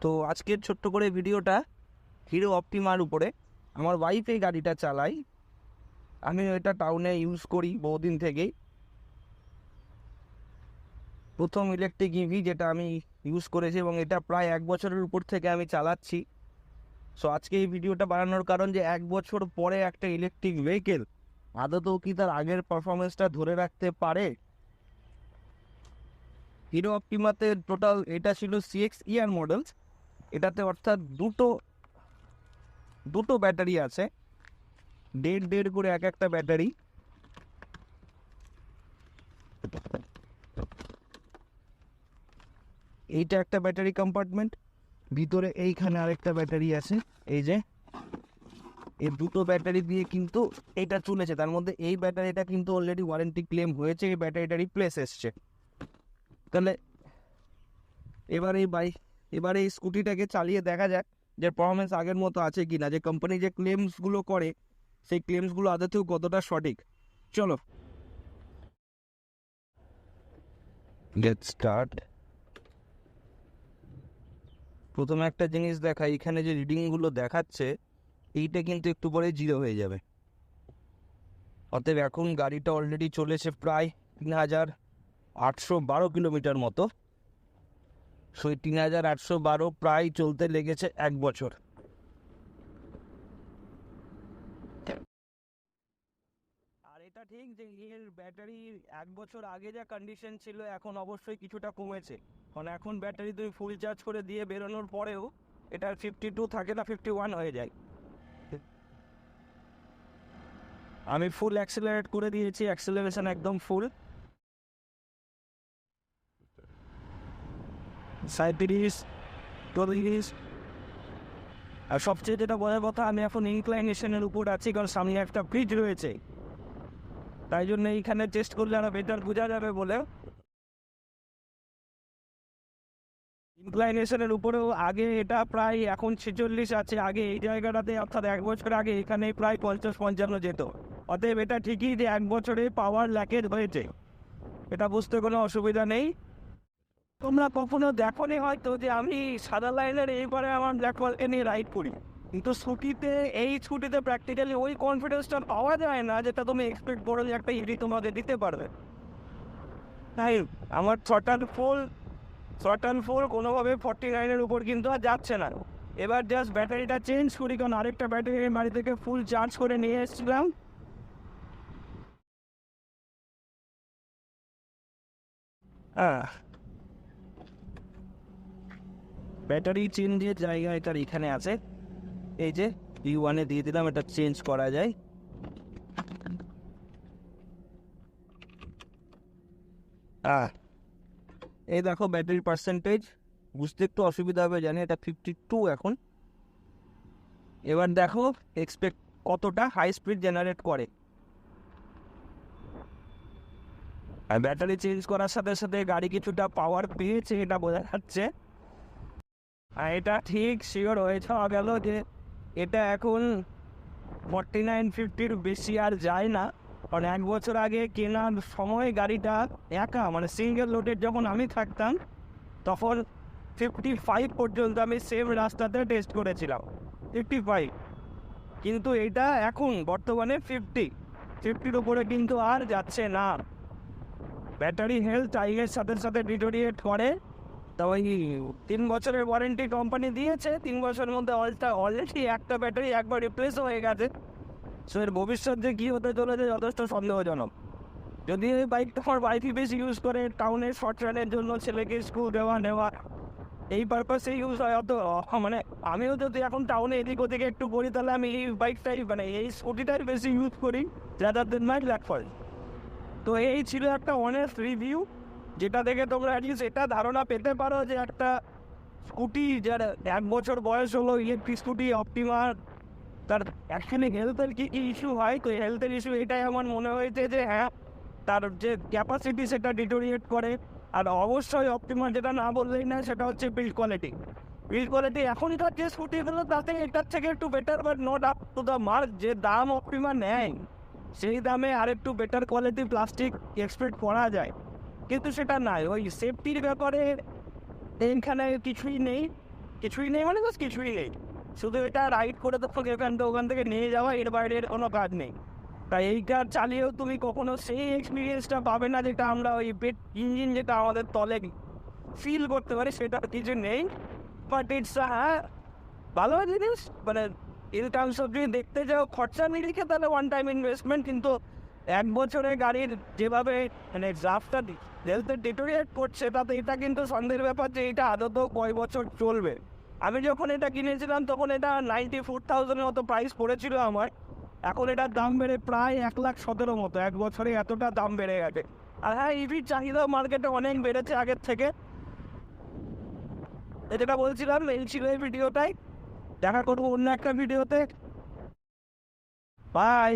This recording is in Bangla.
তো আজকের ছোট্ট করে ভিডিওটা হিরো অপটিমার উপরে। আমার ওয়াইফ এই গাড়িটা চালাই, আমি এটা টাউনে ইউজ করি বহুদিন থেকেই। প্রথম ইলেকট্রিক ইভি যেটা আমি ইউজ করেছি এবং এটা প্রায় 1 বছরের উপর থেকে আমি চালাচ্ছি। সো আজকে এই ভিডিওটা বানানোর কারণ যে 1 বছর পরে একটা ইলেকট্রিক ভেহিকেল আদতেও কি তার আগের পারফরমেন্সটা ধরে রাখতে পারে। হিরো অপটিমাতে টোটাল এটা ছিল CX মডেল, এটাতে অর্থাৎ দুটো ব্যাটারি আছে, দেড় করে এক একটা ব্যাটারি। এইটা একটা ব্যাটারি কম্পার্টমেন্ট, ভিতরে এইখানে আরেকটা ব্যাটারি আছে। এই যে এই দুটো ব্যাটারি দিয়ে কিন্তু এটা চলেছে। তার মধ্যে এই ব্যাটারিটা কিন্তু অলরেডি ওয়ারেন্টি ক্লেম হয়েছে, এই ব্যাটারিটা রিপ্লেস এসছে। তাহলে এবার এই স্কুটিটাকে চালিয়ে দেখা যাক যে পারফরমেন্স আগের মতো আছে কিনা, যে কোম্পানি যে ক্লেমসগুলো করে সেই ক্লেমসগুলো আদতেও কতটা সঠিক। চলো গেট স্টার্ট। প্রথমে একটা জিনিস দেখাই, এখানে যে রিডিংগুলো দেখাচ্ছে এইটা কিন্তু একটু পরে 0 হয়ে যাবে। অতএব এখন গাড়িটা অলরেডি চলেছে প্রায় 3812 কিলোমিটার মতো। সেই 3812 প্রায় চলতে লেগেছে 1 বছর। আর এটা ঠিক যে এর ব্যাটারি 1 বছর আগে যা কন্ডিশন ছিল এখন অবশ্যই কিছুটা কমেছে, কারণ এখন ব্যাটারি তুমি ফুল চার্জ করে দিয়ে বেরোনোর পরেও এটা 52 থাকে না, 51 হয়ে যায়। আমি ফুল অ্যাক্সেলারেট করে দিয়েছি, অ্যাক্সেলারেশন একদম ফুল 37, 40। আর সবচেয়ে যেটা বলার কথা, আমি এখন ইনক্লাইনেশনের উপর আছি, কারণ সামনে একটা ব্রিজ রয়েছে, তাই জন্য এইখানে টেস্ট করলে আরো বেটার বোঝা যাবে বলে। ইনক্লাইনেশনের উপরেও আগে এটা প্রায় এখন 46 আছে, আগে এই জায়গাটাতে অর্থাৎ 1 বছর আগে এখানে প্রায় 50-55 যেত। অতএব এটা ঠিকই যে 1 বছরে পাওয়ার ল্যাকেজ হয়েছে, এটা বুঝতে কোনো অসুবিধা নেই। তোমরা কখনো দেখোনি হয়তো যে আমি সাদা লাইনের এইবারে আমার ব্ল্যাক বলকে নিয়ে রাইড করি, কিন্তু এই স্কুটিতে প্র্যাকটিক্যালি ওই কনফিডেন্সটা পাওয়া যায় না যেটা তুমি এক্সপেক্ট করো যে একটা ইভি তোমাকে দিতে পারবে। তাই আমার শর্ট অ্যান্ড ফুল কোনোভাবে 49-এর উপর কিন্তু আর যাচ্ছে না। এবার জাস্ট ব্যাটারিটা চেঞ্জ করি, কারণ আরেকটা ব্যাটারি বাড়ি থেকে ফুল চার্জ করে নিয়ে এসেছিলাম। ব্যাটারি চেঞ্জের জায়গা এটার এখানে আছে, এই যে B1-এ দিয়ে দিলাম, এটা চেঞ্জ করা যায়। এই দেখো ব্যাটারি পার্সেন্টেজ, বুঝতে একটু অসুবিধা হবে জানি, এটা 52 এখন। এবার দেখো এক্সপেক্ট কতটা হাই স্পিড জেনারেট করে। আর ব্যাটারি চেঞ্জ করার সাথে সাথে গাড়ি কিছুটা পাওয়ার পেয়েছে, এটা বোঝা যাচ্ছে। আর এটা ঠিক শিওর হয়ে যাওয়া গেল যে এটা এখন 49-50-র বেশি আর যায় না। কারণ 1 বছর আগে কেনার সময় গাড়িটা একা মানে সিঙ্গেল লোডের যখন আমি থাকতাম তখন 55 পর্যন্ত আমি সেম রাস্তাতে টেস্ট করেছিলাম, 55। কিন্তু এটা এখন বর্তমানে 50-50-র উপরে কিন্তু আর যাচ্ছে না। ব্যাটারি হেলথ টাইমের সাথে সাথে ডিটোরিয়েট করে। তা ওই 3 বছরের ওয়ারেন্টি কোম্পানি দিয়েছে, 3 বছরের মধ্যে অলরেডি একটা ব্যাটারি একবার রিপ্লেসও হয়ে গেছে। সো এর ভবিষ্যৎ যে কী হতে চলেছে যথেষ্ট সন্দেহজনক। যদি এই বাইকটা আমার ওয়াইফই বেশি ইউজ করে টাউনের শর্ট রানের জন্য, ছেলেকে স্কুল নেওয়া এই পারপাসে ইউজ হয়, অত মানে আমিও যদি এখন টাউনে এদিক ওদিকে একটু করি তাহলে আমি এই বাইকটাই মানে এই স্কুটিটাই বেশি ইউজ করি রাদার দেন মাই ব্ল্যাক ফল। তো এই ছিল একটা অনেস্ট রিভিউ, যেটা দেখে তোমরা অ্যাটলিস্ট এটা ধারণা পেতে পারো যে একটা স্কুটি যার 1 বছর বয়স হলো, ইলেকট্রিক স্কুটি অপটিমার, তার অ্যাকচুয়ালি হেলথের কী কী ইস্যু হয়। তো হেলথের ইস্যু এটাই আমার মনে হয়েছে যে হ্যাঁ, তার যে ক্যাপাসিটি সেটা ডিটোরিয়েট করে। আর অবশ্যই অপটিমার যেটা না বললেই না, সেটা হচ্ছে বিল্ড কোয়ালিটি। এখনকার যে স্কুটিগুলো তাতে এটার থেকে একটু better, but not up to the mark. যে দাম অপটিমার নেয় সেই দামে আর একটু বেটার কোয়ালিটি প্লাস্টিক এক্সপেক্ট করা যায়, কিন্তু সেটা নাই। ওই সেফটির ব্যাপারে এখানে কিছুই নেই। কিছুই নেই মানে জাস্ট কিছুই নেই, শুধু এটা রাইড করে তো ওখান থেকে নিয়ে যাওয়া, এর বাইরের কোনো কাজ নেই। তাই এইটা চালিয়েও তুমি কখনো সেই এক্সপিরিয়েন্সটা পাবে না যেটা আমরা ওই ইঞ্জিন যেটা আমাদের তলে ফিল করতে পারি, সেটা কিছু নেই। বাট ইটস হ্যাঁ ভালো জিনিস, মানে ইন টার্মস অফ যদি দেখতে যাও খরচা নিরিখে তাহলে ওয়ান টাইম ইনভেস্টমেন্ট, কিন্তু 1 বছরে গাড়ির যেভাবে মানে ড্রাফটটা হেলথে ডিটোরিয়েট করছে, তাতে এটা কিন্তু সন্দেহের ব্যাপার যে এটা আদতেও কয় বছর চলবে। আমি যখন এটা কিনেছিলাম তখন এটা 94,000 মতো প্রাইস পড়েছিল আমার, এখন এটার দাম বেড়ে প্রায় 1,17,000 মতো, 1 বছরে এতটা দাম বেড়ে গেছে। আর হ্যাঁ, ইভির চাহিদা মার্কেটে অনেক বেড়েছে আগের থেকে। যেটা বলছিলাম এই ছিল এই ভিডিওটাই, দেখা করবো অন্য একটা ভিডিওতে। বাই।